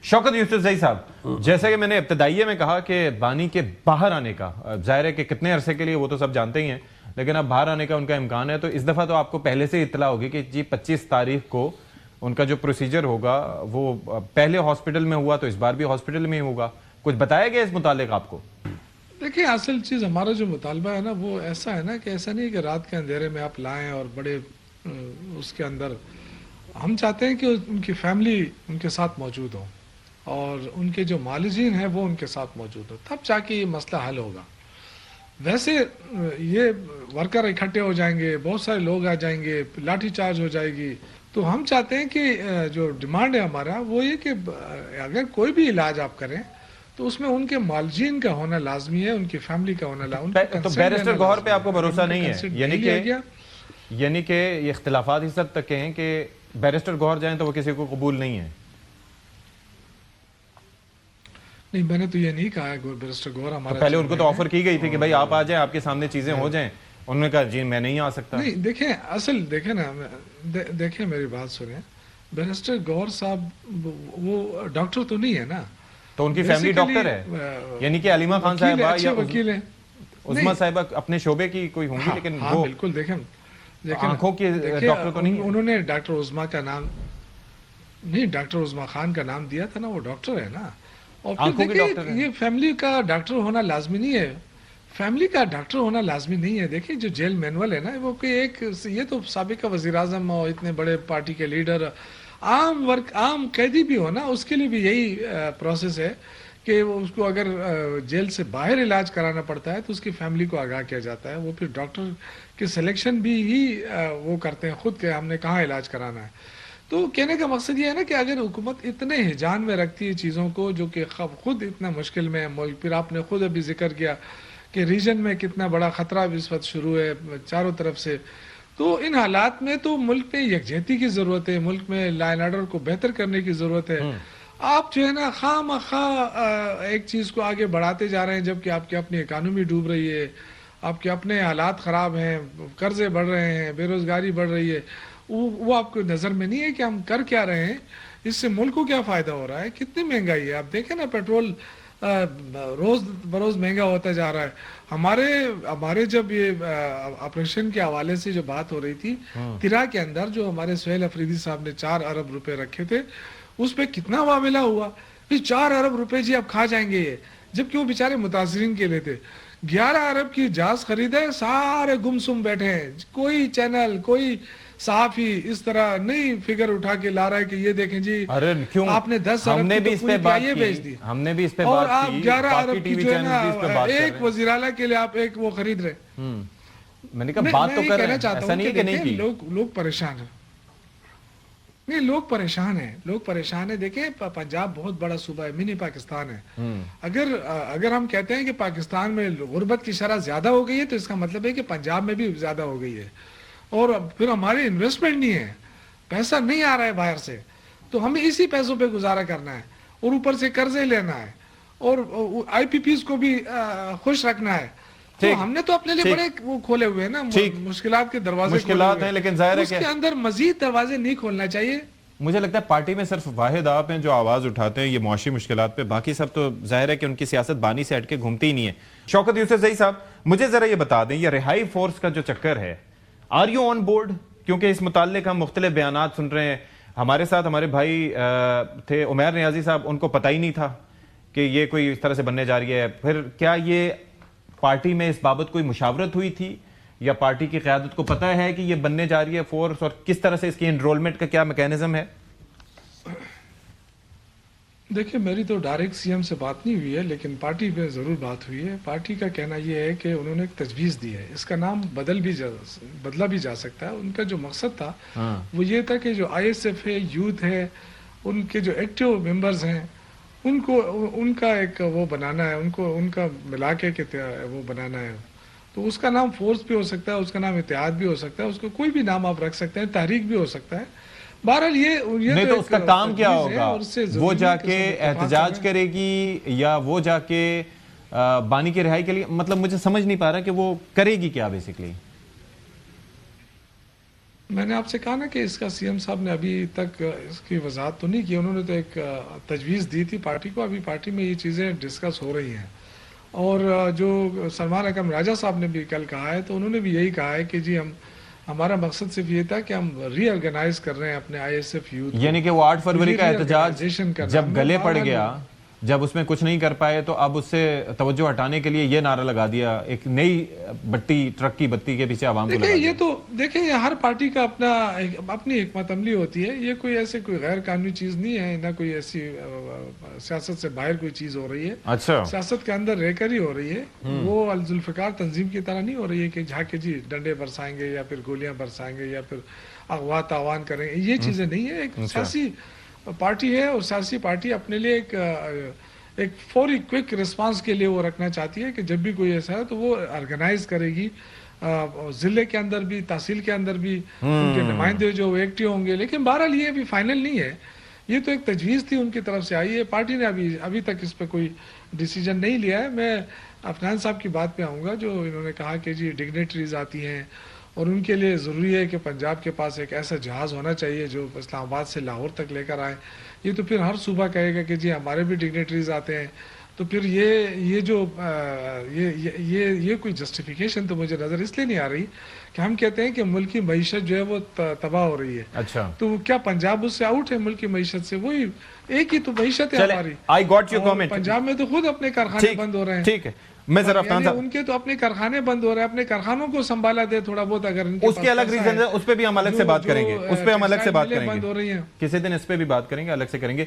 شوکت یوسف زئی صاحب، جیسا کہ میں نے ابتدائیے میں کہا کہ بانی کے باہر آنے کا ظاہر ہے کہ کتنے عرصے کے لیے وہ تو سب جانتے ہی ہیں، لیکن اب باہر آنے کا ان کا امکان ہے، تو اس دفعہ تو آپ کو پہلے سے اطلاع ہوگی کہ جی 25 تاریخ کو ان کا جو پروسیجر ہوگا وہ پہلے ہاسپٹل میں ہوا تو اس بار بھی ہاسپٹل میں ہی ہوگا. کچھ بتایا گیا اس متعلق آپ کو؟ دیکھیں اصل چیز ہمارا جو مطالبہ ہے نا وہ ایسا ہے نا کہ ایسا نہیں کہ رات کے اندھیرے میں آپ لائیں اور بڑے اس کے اندر ہم چاہتے ہیں کہ ان کی فیملی ان کے ساتھ موجود ہو اور ان کے جو معالجین ہیں وہ ان کے ساتھ موجود ہو، تب جا کے یہ مسئلہ حل ہوگا. ویسے یہ ورکر اکٹھے ہو جائیں گے، بہت سارے لوگ آ جائیں گے، لاٹھی چارج ہو جائے گی، تو ہم چاہتے ہیں کہ جو ڈیمانڈ ہے ہمارا وہ یہ کہ اگر کوئی بھی علاج آپ کریں تو اس میں ان کے معالجین کا ہونا لازمی ہے، ان کی فیملی کا ہونا لازمی ہے. تو بیرسٹر گوہر پہ آپ کو بھروسہ نہیں ہے؟ یعنی کہ یہ اختلافات اس حد تک ہیں کہ بیرسٹر گوہر جائیں تو وہ کسی کو قبول نہیں ہے؟ نہیں، میں نے تو یہ نہیں کہا ہے بیرسٹر گوہر ہمارا. پہلے ان کو تو آفر کی گئی تھی کہ بھائی آپ آ جائیں، آپ کے سامنے چیزیں ہو جائیں. انہوں نے کہا جی میں نہیں آ سکتا. نہیں دیکھیں اصل دیکھیں نا، دیکھیں میری بات سنیں، بیرسٹر گوہر صاحب وہ ڈاکٹر تو نہیں ہے نا، تو ان کی فیملی ڈاکٹر ہے، یعنی کہ علیمہ خان صاحبہ یا وکیل ہیں، عظمیٰ صاحبہ اپنے شعبے کی کوئی ہوں گی، لیکن ہاں وہ بالکل. دیکھیں آنکھوں کی ڈاکٹر تو نہیں. انہوں نے ڈاکٹر عظمیٰ کا نام نہیں، ڈاکٹر عظمیٰ خان کا نام دیا تھا نا، وہ ڈاکٹر ہے نا. اور پھر دیکھیں یہ فیملی کا ڈاکٹر ہونا لازمی نہیں ہے، فیملی کا ڈاکٹر ہونا لازمی نہیں ہے. دیکھیں جو جیل مینول ہے نا وہ کوئی ایک یہ تو سابق وزیر اعظم اور اتنے بڑے پارٹی کے لیڈر عام قیدی بھی ہو نا، اس کے لیے بھی یہی پروسیس ہے کہ اس کو اگر جیل سے باہر علاج کرانا پڑتا ہے تو اس کی فیملی کو آگاہ کیا جاتا ہے. وہ پھر ڈاکٹر کی سلیکشن بھی ہی وہ کرتے ہیں خود کہ ہم نے کہاں علاج کرانا ہے. تو کہنے کا مقصد یہ ہے نا کہ اگر حکومت اتنے ہجان میں رکھتی ہے چیزوں کو جو کہ خود اتنا مشکل میں ہے ملک، پھر آپ نے خود ابھی ذکر کیا کہ ریجن میں کتنا بڑا خطرہ اس وقت شروع ہے چاروں طرف سے، تو ان حالات میں تو ملک میں یکجہتی کی ضرورت ہے، ملک میں لا اینڈ آرڈر کو بہتر کرنے کی ضرورت ہے. آپ جو ہے نا خواہ مخواہ ایک چیز کو آگے بڑھاتے جا رہے ہیں جبکہ آپ کی اپنی اکانومی ڈوب رہی ہے، آپ کے اپنے حالات خراب ہیں، قرضے بڑھ رہے ہیں، بے روزگاری بڑھ رہی ہے. وہ آپ کو نظر میں نہیں ہے کہ ہم کر کیا رہے ہیں، اس سے ملک کو کیا فائدہ ہو رہا ہے، کتنی مہنگائی ہے. آپ دیکھیں نا پیٹرول روز بروز مہنگا ہوتا جا رہا ہے. ہمارے جب یہ آپریشن کے حوالے سے جو بات ہو رہی تھی تیرا کے اندر جو ہمارے سہیل افریدی صاحب نے 4 ارب روپے رکھے تھے، اس پہ کتنا معاملہ ہوا. 4 ارب روپے جی اب کھا جائیں گے یہ، جبکہ وہ بیچارے متاثرین کے لیے تھے. 11 ارب کی جہاز خریدے، سارے گمسم بیٹھے ہیں، کوئی چینل کوئی صحافی اس طرح نہیں فگر اٹھا کے لا رہا ہے کہ یہ دیکھیں جی آپ نے 10 ارب کی تو پوری یہ بیچ دی، اور آپ 11 ارب کی جو ہے نا ایک وزیر اعلیٰ کے لیے آپ ایک وہ خرید رہے. میں نے کہا بات تو کر رہے ہیں، ایسا نہیں کہ نہیں کی. لوگ پریشان ہیں، نہیں لوگ پریشان ہیں. دیکھیں پنجاب بہت بڑا صوبہ ہے، منی پاکستان ہے. اگر ہم کہتے ہیں کہ پاکستان میں غربت کی شرح زیادہ ہو گئی ہے تو اس کا مطلب ہے کہ پنجاب میں بھی زیادہ ہو گئی ہے، اور پھر ہماری انویسٹمنٹ نہیں ہے، پیسہ نہیں آ رہا ہے باہر سے، تو ہمیں اسی پیسوں پہ گزارا کرنا ہے اور اوپر سے قرضے لینا ہے اور آئی پی پیز کو بھی خوش رکھنا ہے. تو ہم نے تو اپنے لیے بڑے وہ کھولے ہوئے ہیں نا، مشکلات کے دروازے مشکلات ہیں، لیکن ظاہر ہے اس کے اندر مزید دروازے نہیں کھولنا چاہیے. مجھے لگتا ہے پارٹی میں صرف واحد آپ ہیں جو آواز اٹھاتے ہیں یہ معاشی مشکلات پہ، باقی سب تو ظاہر ہے کہ ان کی سیاست بانی سے ہٹ کے گھومتی ہی نہیں ہے. شوکت یوسف زئی صاحب مجھے ذرا یہ بتا دیں، یہ رہائی فورس کا جو چکر ہے، آر یو آن بورڈ؟ کیونکہ اس متعلق ہم مختلف بیانات سن رہے ہیں. ہمارے ساتھ ہمارے بھائی تھے عمیر نیازی صاحب، ان کو پتہ ہی نہیں تھا کہ یہ کوئی اس طرح سے بننے جا رہی ہے. پھر کیا یہ پارٹی میں اس بابت کوئی مشاورت ہوئی تھی یا پارٹی کی قیادت کو پتہ ہے کہ یہ بننے جا رہی ہے فورس، اور کس طرح سے اس کی انرولمنٹ کا کیا میکینزم ہے؟ دیکھیں میری تو ڈائریکٹ سی ایم سے بات نہیں ہوئی ہے، لیکن پارٹی میں ضرور بات ہوئی ہے. پارٹی کا کہنا یہ ہے کہ انہوں نے ایک تجویز دی ہے، اس کا نام بدلا بھی جا سکتا ہے. ان کا جو مقصد تھا وہ یہ تھا کہ جو آئی ایس ایف ہے، یوتھ ہے، ان کے جو ایکٹیو ممبرز ہیں ان کا ایک وہ بنانا ہے، ان کا ملا کے وہ بنانا ہے. تو اس کا نام فورس بھی ہو سکتا ہے، اس کا نام اتحاد بھی ہو سکتا ہے، اس کو کوئی بھی نام آپ رکھ سکتے ہیں، تحریک بھی ہو سکتا ہے. بہرحال یہ نہیں تو اس کا کام کیا ہوگا؟ وہ جا کے احتجاج کرے گی یا وہ جا کے بانی کی رہائی کے لیے، مطلب مجھے سمجھ نہیں پا رہا کہ وہ کرے گی کیا بیسیکلی. میں نے آپ سے کہا نا کہ اس کا سی ایم صاحب نے ابھی تک اس کی وضاحت تو نہیں کی. انہوں نے تو ایک تجویز دی تھی پارٹی کو. ابھی پارٹی میں یہ چیزیں ڈسکس ہو رہی ہیں. اور جو سلمان اکرم راجہ صاحب نے بھی کل کہا ہے تو انہوں نے بھی یہی کہا ہے کہ جی ہمارا مقصد صرف یہ تھا کہ ہم ری آرگنائز کر رہے ہیں اپنے آئی ایس ایف یوتھ. یعنی کہ وہ 8 فروری کا احتجاج جب گلے پڑ گیا, جب اس میں کچھ نہیں کر پائے, تو اب اس سے توجہ ہٹانے کے لیے یہ نعرہ لگا دیا, ایک نئی بٹی, ٹرک کی بتی کے پیچھے عوام کو لگا دیا. یہ تو دیکھیں, یہ ہر پارٹی کا اپنی حکمت عملی ہوتی ہے. یہ کوئی ایسے کوئی غیر قانونی چیز نہیں ہے, نہ کوئی ایسی سیاست سے باہر کوئی چیز ہو رہی ہے. اچھا, سیاست کے اندر رہ کر ہی ہو رہی ہے. وہ ذوالفقار تنظیم کی طرح نہیں ہو رہی ہے کہ جہاں کے جی ڈنڈے برسائیں گے یا پھر گولیاں برسائیں گے یا پھر اغوا تاوان کریں گے. یہ چیزیں نہیں ہے. ایک سیاسی پارٹی ہے اور سیاسی پارٹی اپنے لیے ایک فوری کوئک رسپانس کے لیے وہ رکھنا چاہتی ہے کہ جب بھی کوئی ایسا ہے تو وہ آرگنائز کرے گی. ضلع کے اندر بھی, تحصیل کے اندر بھی ان کے نمائندے جو ایکٹیو ہوں گے. لیکن بہرحال یہ بھی فائنل نہیں ہے. یہ تو ایک تجویز تھی ان کی طرف سے آئی ہے. پارٹی نے ابھی تک اس پہ کوئی ڈیسیجن نہیں لیا ہے. میں عفنان صاحب کی بات پہ آؤں گا جو انہوں نے کہا کہ جی ڈگنیٹریز آتی ہیں اور ان کے لیے ضروری ہے کہ پنجاب کے پاس ایک ایسا جہاز ہونا چاہیے جو اسلام آباد سے لاہور تک لے کر آئے. یہ تو پھر ہر صوبہ کہے گا کہ جی ہمارے بھی ڈگنیٹریز آتے ہیں. تو پھر یہ جو یہ کوئی جسٹیفیکیشن تو مجھے نظر اس لیے نہیں آ رہی کہ ہم کہتے ہیں کہ ملک کی معیشت جو ہے وہ تباہ ہو رہی ہے. اچھا, تو کیا پنجاب اس سے آؤٹ ہے ملک کی معیشت سے؟ وہی ایک ہی تو معیشت ہے ہماری. I got your comment. Punjab میں تو خود اپنے کارخانے بند ہو رہے ہیں. ٹھیک ہے, میں ذرا ان کے تو اپنے کارخانے بند ہو رہے ہیں. اپنے کارخانوں کو سنبھالا دے تھوڑا بہت. اگر اس کے الگ ریزن ہے, اس پہ بھی ہم الگ سے بات کریں گے. اس پہ ہم الگ سے بات کریں بند ہو رہی گے ہیں. کسی دن, اس پہ بھی بات کریں گے, الگ سے کریں گے.